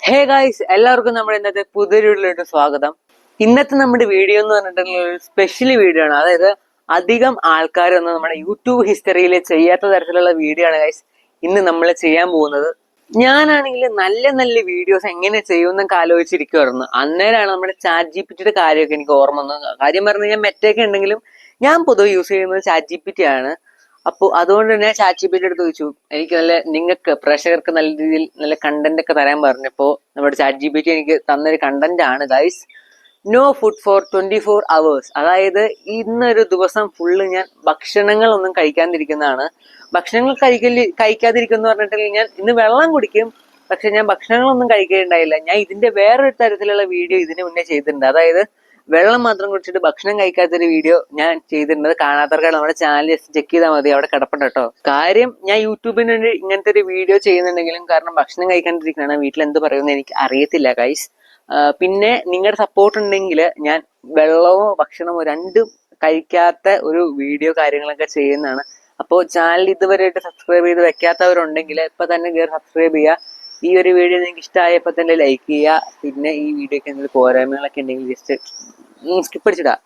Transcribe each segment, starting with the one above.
Hey guys, എല്ലാവർക്കും നമ്മുടെ ഇന്നത്തെ പുതിയൊരു വീഡിയോയിലോട്ട് സ്വാഗതം. ഇന്നത്തെ നമ്മുടെ വീഡിയോ എന്ന് പറഞ്ഞിട്ടുള്ള ഒരു സ്പെഷ്യൽ വീഡിയോ ആണ്. അതായത് അധികം ആൾക്കാരൊന്നും നമ്മുടെ യൂട്യൂബ് ഹിസ്റ്ററിയിൽ ചെയ്യാത്ത തരത്തിലുള്ള വീഡിയോ ആണ് ഗായ്സ് ഇന്ന് നമ്മൾ ചെയ്യാൻ പോകുന്നത്. ഞാനാണെങ്കിൽ നല്ല നല്ല വീഡിയോസ് എങ്ങനെ ചെയ്യുമെന്നൊക്കെ ആലോചിച്ചിരിക്കുവായിരുന്നു. അന്നേരമാണ് നമ്മുടെ ChatGPT കാര്യമൊക്കെ എനിക്ക് ഓർമ്മ വന്നത്. കാര്യം പറഞ്ഞു കഴിഞ്ഞാൽ മെറ്റൊക്കെ ഉണ്ടെങ്കിലും ഞാൻ പൊതുവെ യൂസ് ചെയ്യുന്നത് ChatGPT ആണ്. അപ്പോൾ അതുകൊണ്ട് തന്നെ ChatGPT എടുത്ത് ചോദിച്ചു, എനിക്ക് നിങ്ങൾക്ക് പ്രേക്ഷകർക്ക് നല്ല രീതിയിൽ നല്ല കണ്ടന്റ് ഒക്കെ തരാൻ പറഞ്ഞപ്പോൾ നമ്മുടെ ChatGPT എനിക്ക് തന്നൊരു കണ്ടന്റ് ആണ് guys, no food for 24 hours. അതായത് ഇന്നൊരു ദിവസം ഫുള്ള് ഞാൻ ഭക്ഷണങ്ങളൊന്നും കഴിക്കാതിരിക്കുന്നതാണ്. ഭക്ഷണങ്ങൾ കഴിക്കാതിരിക്കുന്നു പറഞ്ഞിട്ടുണ്ടെങ്കിൽ ഞാൻ ഇന്ന് വെള്ളം കുടിക്കും, പക്ഷെ ഞാൻ ഭക്ഷണങ്ങളൊന്നും കഴിക്കുകയുണ്ടായില്ല. ഞാൻ ഇതിന്റെ വേറൊരു തരത്തിലുള്ള വീഡിയോ ഇതിന് മുന്നേ ചെയ്തിട്ടുണ്ട്. അതായത് വെള്ളം മാത്രം കുടിച്ചിട്ട് ഭക്ഷണം കഴിക്കാത്തൊരു വീഡിയോ ഞാൻ ചെയ്തിട്ടുണ്ട്. കാണാത്തവർക്ക് നമ്മുടെ ചാനൽ ചെക്ക് ചെയ്താൽ മതി, അവിടെ കിടപ്പുണ്ട് കേട്ടോ. കാര്യം ഞാൻ യൂട്യൂബിന് വേണ്ടി ഇങ്ങനത്തെ ഒരു വീഡിയോ ചെയ്യുന്നുണ്ടെങ്കിലും കാരണം ഭക്ഷണം കഴിക്കാണ്ടിരിക്കുകയാണ്. വീട്ടിൽ എന്ത് പറയുമെന്ന് എനിക്ക് അറിയത്തില്ല ഗൈസ്. പിന്നെ നിങ്ങളുടെ സപ്പോർട്ട് ഉണ്ടെങ്കിൽ ഞാൻ വെള്ളമോ ഭക്ഷണമോ രണ്ടും കഴിക്കാത്ത ഒരു വീഡിയോ കാര്യങ്ങളൊക്കെ ചെയ്യുന്നതാണ്. അപ്പോൾ ചാനൽ ഇതുവരെയായിട്ട് സബ്സ്ക്രൈബ് ചെയ്ത് വെക്കാത്തവരുണ്ടെങ്കിൽ ഇപ്പൊ തന്നെ കയറി സബ്സ്ക്രൈബ് ചെയ്യുക. ഈ ഒരു വീഡിയോ നിങ്ങൾക്ക് ഇഷ്ടമായപ്പോൾ തന്നെ ലൈക്ക് ചെയ്യുക. പിന്നെ ഈ വീഡിയോക്ക് എന്തെങ്കിലും പോരായ്മകളൊക്കെ ഉണ്ടെങ്കിൽ ജസ്റ്റ് സ്കിപ്പ് അടിച്ചിടാം.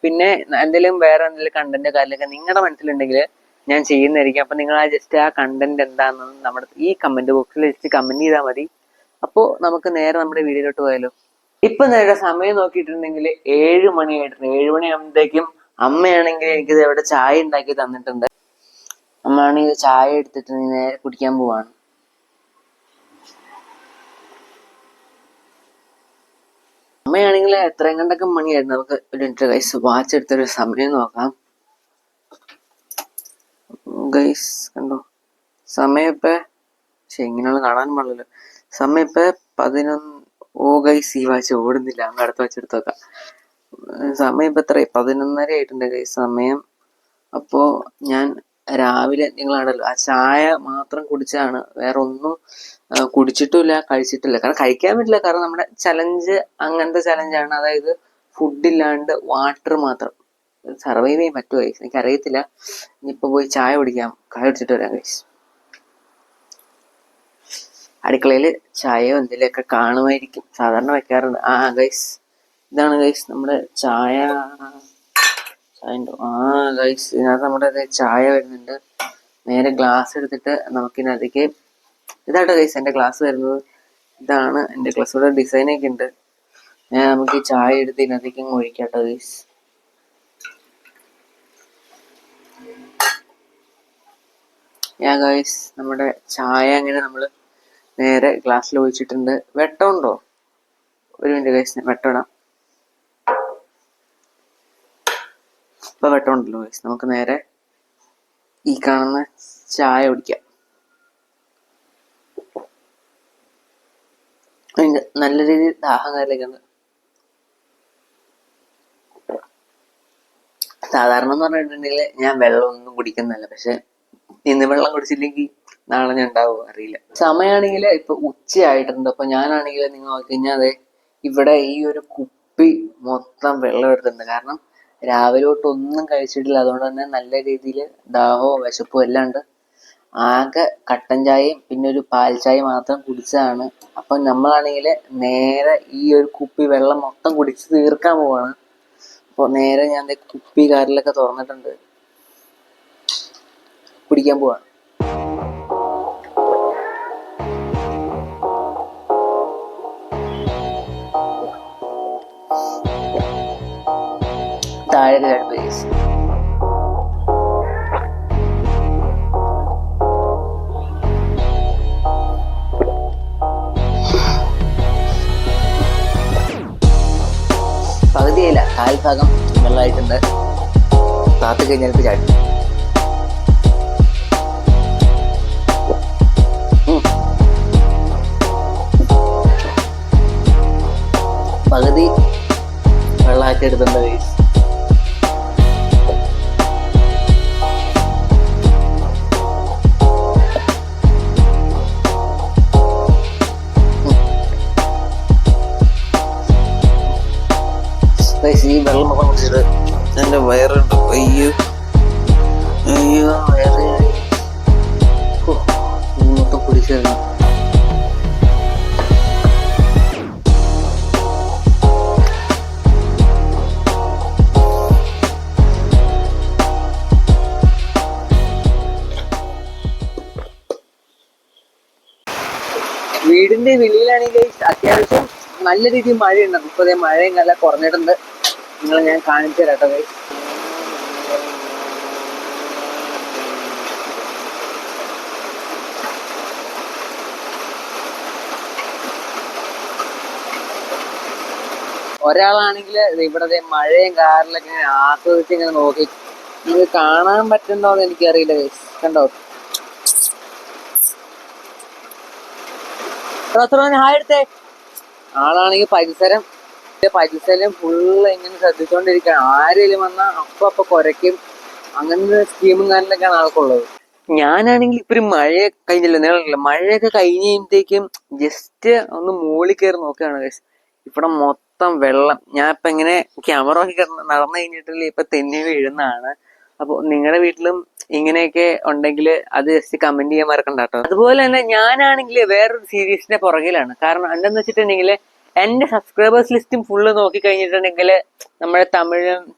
പിന്നെ എന്തെങ്കിലും വേറെ എന്തെങ്കിലും കണ്ടന്റ് കാര്യങ്ങളൊക്കെ നിങ്ങളുടെ മനസ്സിലുണ്ടെങ്കിൽ ഞാൻ ചെയ്യുന്നതായിരിക്കും. അപ്പൊ നിങ്ങൾ ജസ്റ്റ് ആ കണ്ടന്റ് എന്താണെന്ന് നമ്മുടെ ഈ കമന്റ് ബോക്സിൽ ജസ്റ്റ് കമന്റ് ചെയ്താൽ മതി. അപ്പോൾ നമുക്ക് നേരെ നമ്മുടെ വീഡിയോയിലോട്ട് പോയാലോ. ഇപ്പൊ നേരെ സമയം നോക്കിയിട്ടുണ്ടെങ്കിൽ 7 മണിയായിട്ടുണ്ട്. 7 മണിയാകുമ്പോഴത്തേക്കും അമ്മയാണെങ്കിൽ എനിക്കിത് ഇവിടെ ചായ ഉണ്ടാക്കി തന്നിട്ടുണ്ട്. അമ്മയാണെങ്കിൽ ചായ എടുത്തിട്ട് നേരെ കുടിക്കാൻ പോവാണ്. അമ്മയാണെങ്കിൽ എത്രയും കണ്ടൊക്കെ മണിയായിരുന്നു. നമുക്ക് ഒരു മിനിറ്റ് ഗൈസ് വാച്ച് എടുത്തൊരു സമയം നോക്കാം. ഗൈസ് കണ്ടോ സമയം ഇപ്പൊ, പക്ഷെ ഇങ്ങനെയുള്ള കാണാൻ പാടില്ലല്ലോ. സമയം ഇപ്പൊ 11. ഓ ഗൈസ്, ഈ വാച്ച് ഓടുന്നില്ല. നമുക്ക് അടുത്ത വാച്ച് എടുത്ത് നോക്കാം. സമയം ഇപ്പൊ എത്ര 11:30 ആയിട്ടുണ്ട് ഗൈസ് സമയം. അപ്പോ ഞാൻ രാവിലെ നിങ്ങളാണല്ലോ ആ ചായ മാത്രം കുടിച്ചാണ്, വേറെ ഒന്നും കുടിച്ചിട്ടില്ല, കഴിച്ചിട്ടില്ല. കാരണം കഴിക്കാൻ പറ്റില്ല, കാരണം നമ്മുടെ ചലഞ്ച് അങ്ങനത്തെ ചലഞ്ചാണ്. അതായത് ഫുഡ് ഇല്ലാണ്ട് വാട്ടർ മാത്രം സർവൈവ് ചെയ്യാൻ പറ്റുമോ ഗൈസ് എനിക്കറിയത്തില്ല. ഇനിയിപ്പോ പോയി ചായ കുടിക്കാം, ചായ കുടിച്ചിട്ട് വരാം ഗൈസ്. അടുക്കളയിൽ ചായയോ എന്തെങ്കിലുമൊക്കെ കാണുമായിരിക്കും, സാധാരണ വെക്കാറുണ്ട്. ഗൈസ് ഇതാണ് ഗൈസ് നമ്മുടെ ചായ. ഗൈസ് ഇതിനകത്ത് നമ്മുടെ ചായ വരുന്നുണ്ട്. നേരെ ഗ്ലാസ് എടുത്തിട്ട് നമുക്കിതിനകത്തേക്ക്, ഇതാട്ടോ ഗൈസ് എൻ്റെ ഗ്ലാസ് വരുന്നത്. ഇതാണ് എൻ്റെ ഗ്ലാസ്സിയുടെ ഡിസൈനൊക്കെ ഉണ്ട്. നമുക്ക് ഈ ചായ എടുത്ത് ഇതിനകത്തേക്ക് ഒഴിക്കാട്ടോ ഗൈസ്. ഗൈസ് നമ്മുടെ ചായ അങ്ങനെ നമ്മള് നേരെ ഗ്ലാസ്സിൽ ഒഴിച്ചിട്ടുണ്ട്. വെട്ടമുണ്ടോ? ഒരു മിനിറ്റ് ഗൈസ്, വെട്ടമിടാം. ഇപ്പൊ വെട്ടമുണ്ടല്ലോ ഗൈസ്. നമുക്ക് നേരെ ഈ കാണുന്ന ചായ കുടിക്കാം. നല്ല രീതിയിൽ ദാഹം കാര്യമൊക്കെ. സാധാരണ എന്ന് പറഞ്ഞിട്ടുണ്ടെങ്കിൽ ഞാൻ വെള്ളം ഒന്നും കുടിക്കുന്നതല്ല, പക്ഷെ ഇന്ന് വെള്ളം കുടിച്ചില്ലെങ്കിൽ നാളെ ഞാൻ ഉണ്ടാവുമോ അറിയില്ല. സമയമാണെങ്കിൽ ഇപ്പൊ ഉച്ചയായിട്ടുണ്ട്. അപ്പൊ ഞാനാണെങ്കിൽ നിങ്ങൾ നോക്കിക്കഴിഞ്ഞാൽ ഇവിടെ ഈ ഒരു കുപ്പി മൊത്തം വെള്ളം എടുത്തിട്ടുണ്ട്. കാരണം രാവിലെ തൊട്ട് ഒന്നും കഴിച്ചിട്ടില്ല. അതുകൊണ്ട് തന്നെ നല്ല രീതിയിൽ ദാഹവും വിശപ്പും എല്ലാം ഉണ്ട്. ആകെ കട്ടൻ ചായയും പിന്നെ ഒരു പാൽ ചായ മാത്രം കുടിച്ചതാണ്. അപ്പൊ നമ്മളാണെങ്കിൽ നേരെ ഈ ഒരു കുപ്പി വെള്ളം മൊത്തം കുടിച്ച് തീർക്കാൻ പോവാണ്. അപ്പോൾ നേരെ ഞാൻ കുപ്പി കാറിലൊക്കെ തുറന്നിട്ടുണ്ട്, കുടിക്കാൻ പോവാണ്. താഴെ രണ്ട് പകുതിയില്ല, കാൽഭാഗം വെള്ളമായിട്ടുണ്ട്. കാത്തു കഴിഞ്ഞാൽ ചാടി. പകുതി വെള്ളമാക്കി എടുത്തിട്ടുണ്ട് ഗൈസ്. ഈ വെള്ളം മൊത്തം കുടിച്ചിട്ട് എൻ്റെ വയറുണ്ട്. അയ്യോ അയ്യോ വയറ് മൊത്തം കുടിച്ചു. വീടിന്റെ വെളിയിലാണെങ്കിൽ അത്യാവശ്യം നല്ല രീതിയിൽ മഴയുണ്ട്. ഇപ്പൊ മഴയും നല്ല കുറഞ്ഞിട്ടുണ്ട്. നിങ്ങൾ ഞാൻ കാണിച്ചു തരാട്ടോ ഗൈസ്. ഒരാളാണെങ്കിൽ ഇവിടെ മഴയും കാറിലൊക്കെ ഇങ്ങനെ ആസ്വദിച്ച് ഇങ്ങനെ നോക്കി. നിങ്ങൾക്ക് കാണാൻ പറ്റുന്നോന്ന് എനിക്കറിയില്ല ഗൈസ്. കണ്ടോ? ഹായ് എടുത്തേ. ആളാണെങ്കിൽ പരിസരം ഫുള്ള് ഇങ്ങനെ ശ്രദ്ധിച്ചോണ്ടിരിക്കുകയാണ്. ആരെങ്കിലും വന്നാൽ അപ്പൊ കുരയ്ക്കും. അങ്ങനത്തെ സ്കീമും കാര്യങ്ങളൊക്കെയാണ് ആൾക്കുള്ളത്. ഞാനാണെങ്കിൽ ഇപ്പൊ ഒരു മഴയൊക്കെ കഴിഞ്ഞല്ലോ, നിങ്ങളില്ല, മഴയൊക്കെ കഴിഞ്ഞ് കഴിയുമ്പോഴത്തേക്കും ജസ്റ്റ് ഒന്ന് മുകളിൽ കയറി നോക്കുകയാണ് ഗൈസ്. ഇവിടെ മൊത്തം വെള്ളം. ഞാൻ ഇപ്പൊ ഇങ്ങനെ ക്യാമറ നോക്കി നടന്നു കഴിഞ്ഞിട്ടില്ല, ഇപ്പൊ തെന്നി വീഴുന്നതാണ്. അപ്പൊ നിങ്ങളുടെ വീട്ടിലും ഇങ്ങനെയൊക്കെ ഉണ്ടെങ്കിൽ അത് ജസ്റ്റ് കമന്റ് ചെയ്യാൻ മറക്കണ്ട കേട്ടോ. അതുപോലെ തന്നെ ഞാനാണെങ്കിൽ വേറൊരു സീരീസിന്റെ പുറകിലാണ്. കാരണം എന്താന്ന് വെച്ചിട്ടുണ്ടെങ്കിൽ എന്റെ സബ്സ്ക്രൈബേഴ്സ് ലിസ്റ്റും ഫുള്ള് നോക്കി കഴിഞ്ഞിട്ടുണ്ടെങ്കിൽ നമ്മുടെ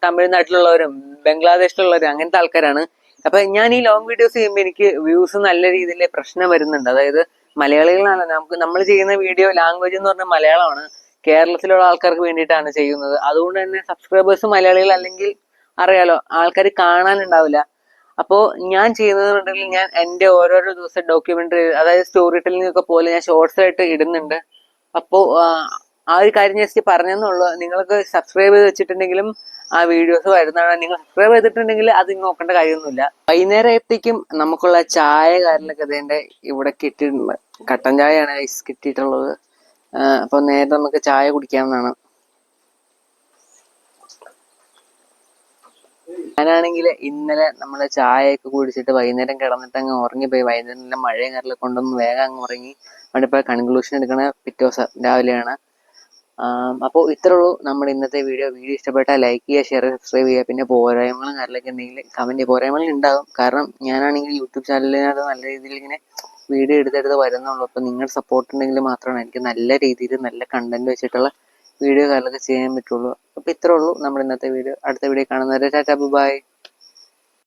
തമിഴ്നാട്ടിലുള്ളവരും ബംഗ്ലാദേശിലുള്ളവരും അങ്ങനത്തെ ആൾക്കാരാണ്. അപ്പൊ ഞാൻ ഈ ലോങ് വീഡിയോസ് ചെയ്യുമ്പോൾ എനിക്ക് വ്യൂസ് നല്ല രീതിയിൽ പ്രശ്നം വരുന്നുണ്ട്. അതായത് മലയാളികളാണ് നമ്മൾ ചെയ്യുന്ന വീഡിയോ ലാംഗ്വേജ് എന്ന് പറഞ്ഞാൽ മലയാളമാണ്. കേരളത്തിലുള്ള ആൾക്കാർക്ക് വേണ്ടിയിട്ടാണ് ചെയ്യുന്നത്. അതുകൊണ്ട് തന്നെ സബ്സ്ക്രൈബേഴ്സ് മലയാളികൾ അല്ലെങ്കിൽ അറിയാലോ, ആൾക്കാർ കാണാനുണ്ടാവില്ല. അപ്പോൾ ഞാൻ ചെയ്യുന്നതെന്നുണ്ടെങ്കിൽ ഞാൻ എൻ്റെ ഓരോരോ ദിവസം ഡോക്യുമെന്ററി, അതായത് സ്റ്റോറി ടെല്ലിംഗ് ഒക്കെ പോലെ ഞാൻ ഷോർട്സ് ആയിട്ട് ഇടുന്നുണ്ട്. അപ്പോൾ ആ ഒരു കാര്യം ജസ്റ്റ് പറഞ്ഞെന്നുള്ളൂ. നിങ്ങൾക്ക് സബ്സ്ക്രൈബ് ചെയ്ത് വെച്ചിട്ടുണ്ടെങ്കിലും ആ വീഡിയോസ് വരുന്നതാണ്. നിങ്ങൾ സബ്സ്ക്രൈബ് ചെയ്തിട്ടുണ്ടെങ്കിൽ അത് നോക്കേണ്ട കാര്യമൊന്നുമില്ല. വൈകുന്നേരം ആയപ്പോഴേക്കും നമുക്കുള്ള ചായ കാര്യങ്ങളൊക്കെ അതിൻ്റെ ഇവിടെ കിട്ടിയിട്ടുണ്ട്. കട്ടൻ ചായയാണ് ഐസ് കിട്ടിയിട്ടുള്ളത്. അപ്പൊ നേരെ നമുക്ക് ചായ കുടിക്കാവുന്നതാണ്. ഞാനാണെങ്കിൽ ഇന്നലെ നമ്മള് ചായയൊക്കെ കുടിച്ചിട്ട് വൈകുന്നേരം കിടന്നിട്ട് അങ്ങ് ഉറങ്ങിപ്പോയി. വൈകുന്നേരം മഴയും കാര്യങ്ങളൊക്കെ കൊണ്ടൊന്ന് വേഗം അങ്ങ് ഉറങ്ങി. അവിടെ കൺക്ലൂഷൻ എടുക്കണ പിറ്റേ ദിവസം രാവിലെയാണ്. അപ്പോൾ ഇത്രേ ഉള്ളൂ നമ്മുടെ ഇന്നത്തെ വീഡിയോ. ഇഷ്ടപ്പെട്ടാൽ ലൈക്ക് ചെയ്യുക, ഷെയർ, സബ്സ്ക്രൈബ് ചെയ്യുക. പിന്നെ പോരായ്മകളും കാര്യങ്ങളൊക്കെ എന്തെങ്കിലും കമന്റ്. പോരായ്മകൾ ഉണ്ടാവും, കാരണം ഞാനാണെങ്കിൽ യൂട്യൂബ് ചാനലിനകത്ത് നല്ല രീതിയിൽ ഇങ്ങനെ വീഡിയോ എടുത്തെടുത്ത് വരുന്നുള്ളൂ. അപ്പോൾ നിങ്ങളുടെ സപ്പോർട്ട് ഉണ്ടെങ്കിൽ മാത്രമാണ് എനിക്ക് നല്ല രീതിയിൽ നല്ല കണ്ടന്റ് വെച്ചിട്ടുള്ള വീഡിയോ കാര്യങ്ങളൊക്കെ ചെയ്യാൻ പറ്റുള്ളൂ. അപ്പോൾ ഇത്രേ ഉള്ളൂ നമ്മുടെ ഇന്നത്തെ വീഡിയോ. അടുത്ത വീഡിയോ കാണുന്നവരെ ടാറ്റാ ബൈ.